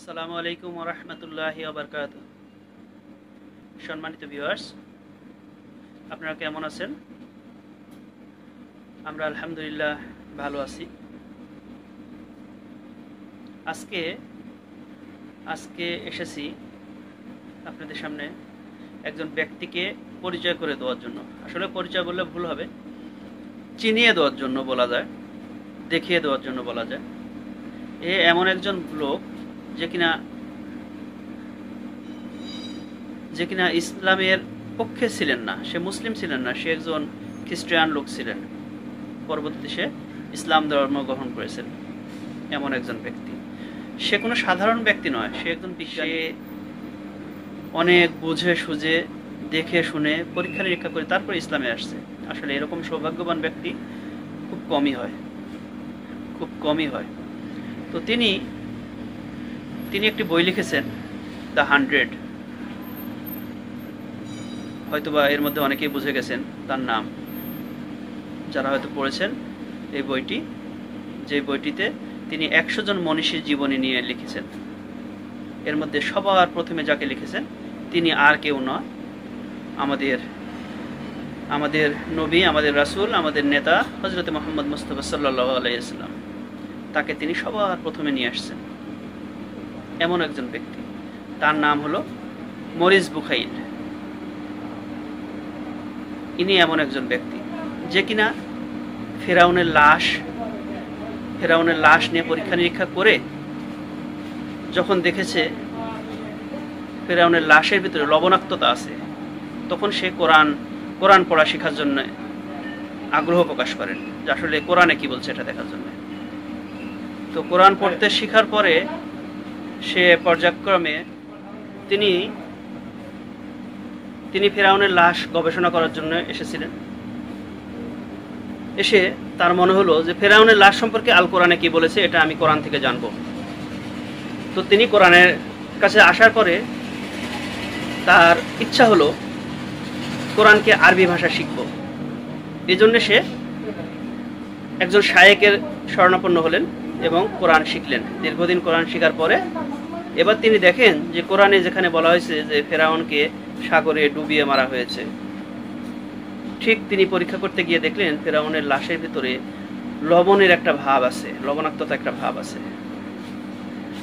আসসালামু আলাইকুম ওয়া রাহমাতুল্লাহি ওয়া বারাকাতুহু। সম্মানিত ভিউয়ার্স, আপনারা কেমন আছেন? আমরা আলহামদুলিল্লাহ ভালো আছি। আজকে এসেছি আপনাদের সামনে একজন ব্যক্তিকে পরিচয় করে দেওয়ার জন্য। আসলে পরিচয় বললে ভুল হবে, চিনিয়ে দেওয়ার জন্য বলা যায়, দেখিয়ে দেওয়ার জন্য বলা যায়। এমন একজন লোক যে কিনা ইসলামের পক্ষে ছিলেন না, সে মুসলিম ছিলেন না, সে একজন খ্রিস্টান লোক ছিলেন। পরবর্তীতে সে ইসলাম ধর্ম গ্রহণ করেছেন। এমন একজন ব্যক্তি, সে কোনো সাধারণ ব্যক্তি নয়, সে একজন বিজ্ঞানী। অনেক বুঝে সুঝে দেখে শুনে পরীক্ষা নিরীক্ষা করে তারপর ইসলামে আসছে। আসলে এরকম সৌভাগ্যবান ব্যক্তি খুব কমই হয়। তো তিনি একটি বই লিখেছেন, দ্য 100। হয়তোবা এর মধ্যে অনেকেই বুঝে গেছেন তার নাম, যারা হয়তো পড়েছেন এই বইটি। যে বইটিতে তিনি 100 জন মনীষীর জীবনী নিয়ে লিখেছেন। এর মধ্যে সবার প্রথমে যাকে লিখেছেন তিনি আর কেউ নয়, আমাদের নবী, আমাদের রাসূল, আমাদের নেতা হযরত মুহাম্মদ মুস্তাফা সাল্লাল্লাহু আলাইহি ওয়াসাল্লাম। তাকে তিনি সবার প্রথমে নিয়ে আসছেন। এমন একজন ব্যক্তি, তার নাম হলো মরিস বুখাইল। ইনি এমন একজন ব্যক্তি যে কিনা ফেরাউনের লাশ নিয়ে পরীক্ষা নিরীক্ষা করে যখন দেখেছে ফেরাউনের লাশের ভিতরে লবণাক্ততা আছে, তখন সে কোরআন পড়া শেখার জন্য আগ্রহ প্রকাশ করেন, যে আসলে কোরআনে কি বলছে এটা দেখার জন্য। তো কোরআন পড়তে শেখার পরে সে পর্যায়ক্রমে তিনি ফেরাউনের লাশ গবেষণা করার জন্য এসেছিলেন। এসে তার মনে হলো যে ফেরাউনের লাশ সম্পর্কে আল কোরআনে কি বলেছে এটা আমি কোরআন থেকে জানব। তো তিনি কোরআনের কাছে আসার পরে তার ইচ্ছা হলো কোরআনকে আরবি ভাষা শিখব। এই জন্য সে একজন শায়েকের শরণাপন্ন হলেন এবং কোরআন শিখলেন। দীর্ঘদিন কোরআন শেখার পরে এবার তিনি দেখেন যে কোরআনে যেখানে বলা হয়েছে যে ফেরাউনকে সাগরে ডুবিয়ে মারা হয়েছে, ঠিক তিনি পরীক্ষা করতে গিয়ে দেখলেন ফেরাউনের লাশের ভিতরে লবণের একটা ভাব আছে, লবণাক্ততা একটা ভাব আছে।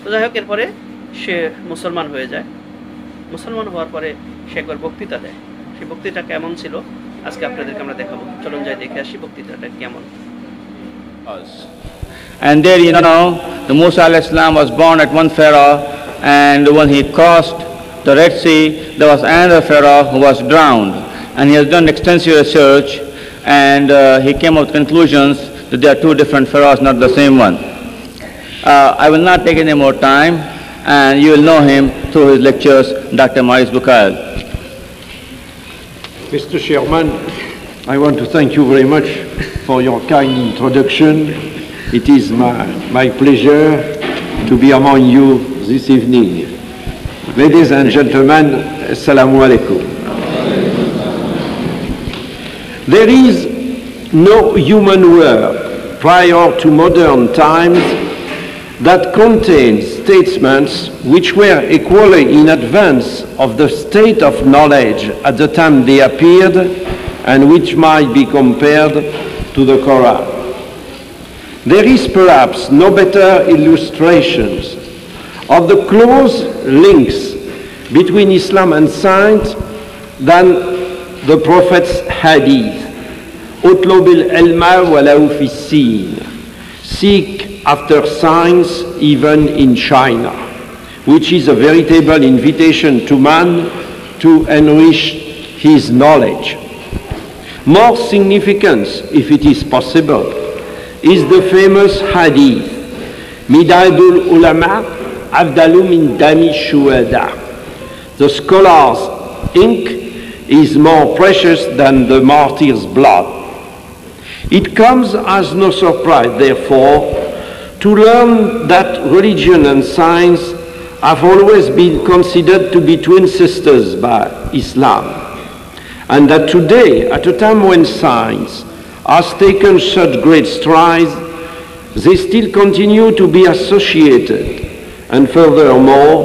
তো যাই হোক, এরপরে সে মুসলমান হয়ে যায়। মুসলমান হওয়ার পরে সে একবার বক্তৃতা দেয়। সেই বক্তৃতা কেমন ছিল আজকে আপনাদেরকে আমরা দেখাবো। চলুন যাই দেখে আসি বক্তৃতাটা কেমন। And there, the Musa alayhi salam was born at one Pharaoh, and when he crossed the Red Sea, there was another Pharaoh who was drowned. And he has done extensive research, and he came up with conclusions that there are two different Pharaohs, not the same one. I will not take any more time, and you will know him through his lectures, Dr. Maurice Bucaille. Mr. Chairman, I want to thank you very much for your kind introduction. It is my pleasure to be among you this evening. Ladies and gentlemen, Assalamu alaikum. There is no human work prior to modern times that contains statements which were equally in advance of the state of knowledge at the time they appeared, and which might be compared to the Quran. There is perhaps no better illustrations of the close links between Islam and science than the Prophet's hadith. اطلب العلم ولو في الصين. Seek after science even in China, which is a veritable invitation to man to enrich his knowledge. More significant, if it is possible, is the famous hadith, Midadul Ulama Afdalu min Dami Shuhada. The scholar's ink is more precious than the martyr's blood. It comes as no surprise, therefore, to learn that religion and science have always been considered to be twin sisters by Islam, and that today, at a time when science has taken such great strides, they still continue to be associated And furthermore,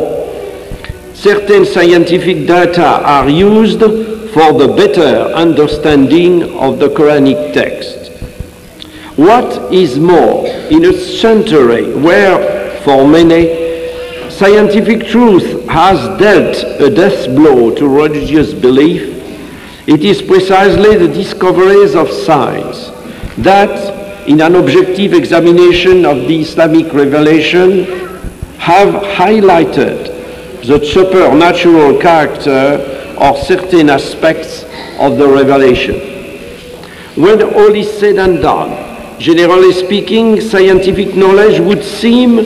certain scientific data are used for the better understanding of the Quranic text. What is more, in a century where, for many, scientific truth has dealt a death blow to religious belief, it is precisely the discoveries of science that, in an objective examination of the Islamic revelation, have highlighted the supernatural character of certain aspects of the revelation. When all is said and done, generally speaking, scientific knowledge would seem,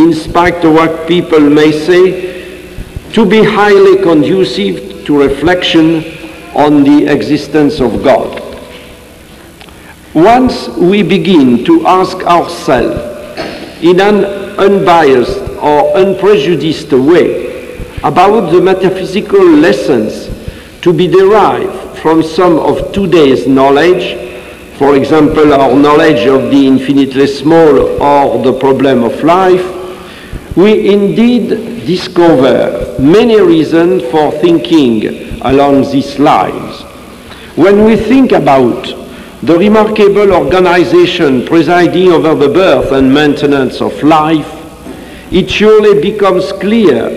in spite of what people may say, to be highly conducive to reflection on the existence of God. Once we begin to ask ourselves in an unbiased or unprejudiced way about the metaphysical lessons to be derived from some of today's knowledge, for example, our knowledge of the infinitely small or the problem of life, we indeed discover many reasons for thinking along these lines. When we think about the remarkable organization presiding over the birth and maintenance of life, it surely becomes clear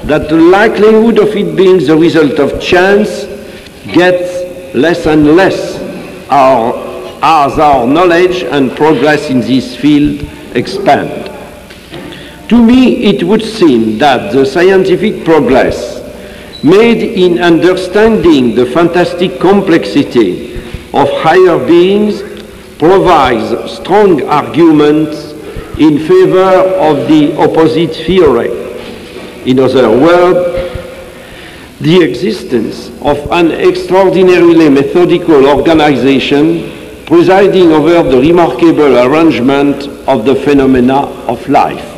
that the likelihood of it being the result of chance gets less and less as our knowledge and progress in this field expand. To me, it would seem that the scientific progress made in understanding the fantastic complexity of higher beings provides strong arguments in favor of the opposite theory. In other words, the existence of an extraordinarily methodical organization presiding over the remarkable arrangement of the phenomena of life.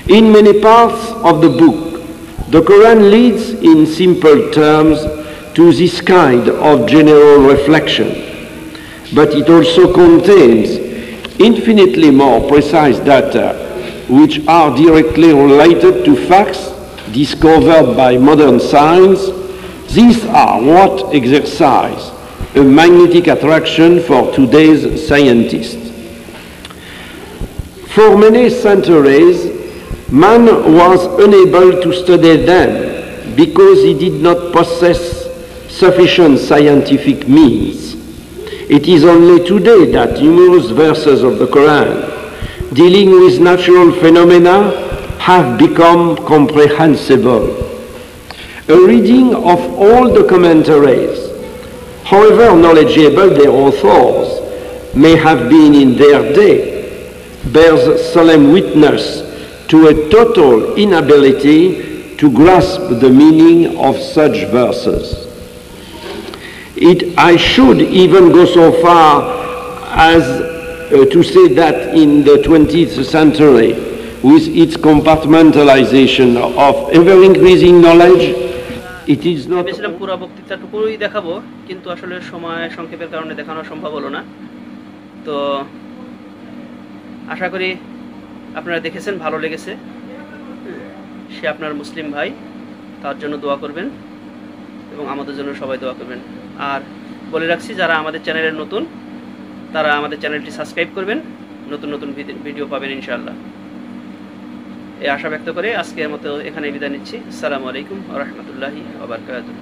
In many parts of the book, the Quran leads in simple terms to this kind of general reflection, but it also contains infinitely more precise data which are directly related to facts discovered by modern science. These are what exercise a magnetic attraction for today's scientists. For many centuries, man was unable to study them because he did not possess sufficient scientific means. It is only today that numerous verses of the Quran dealing with natural phenomena have become comprehensible. A reading of all the commentaries, however knowledgeable their authors may have been in their day, bears solemn witness to a total inability to grasp the meaning of such verses. I should even go so far as to say that in the 20th century, with its compartmentalization of ever-increasing knowledge, it is not... ভেবেছিলাম পুরো বক্তৃতাটুকুই দেখাবো, কিন্তু আসলে সময় সংক্ষেপের কারণে দেখানো সম্ভব হলো না। তো আশা করি আপনারা দেখেছেন, ভালো লেগেছে। সে আপনার মুসলিম ভাই, তার জন্য দোয়া করবেন এবং আমাদের জন্য সবাই দোয়া করবেন। আর বলে রাখছি, যারা আমাদের চ্যানেলের নতুন, তারা আমাদের চ্যানেলটি সাবস্ক্রাইব করবেন, নতুন নতুন ভিডিও পাবেন ইনশাআল্লাহ। এই আশা ব্যক্ত করে আজকের মতো এখানে বিদায় নিচ্ছি। আসসালামু আলাইকুম ওয়া রাহমাতুল্লাহি ওয়া বারাকাতুহু।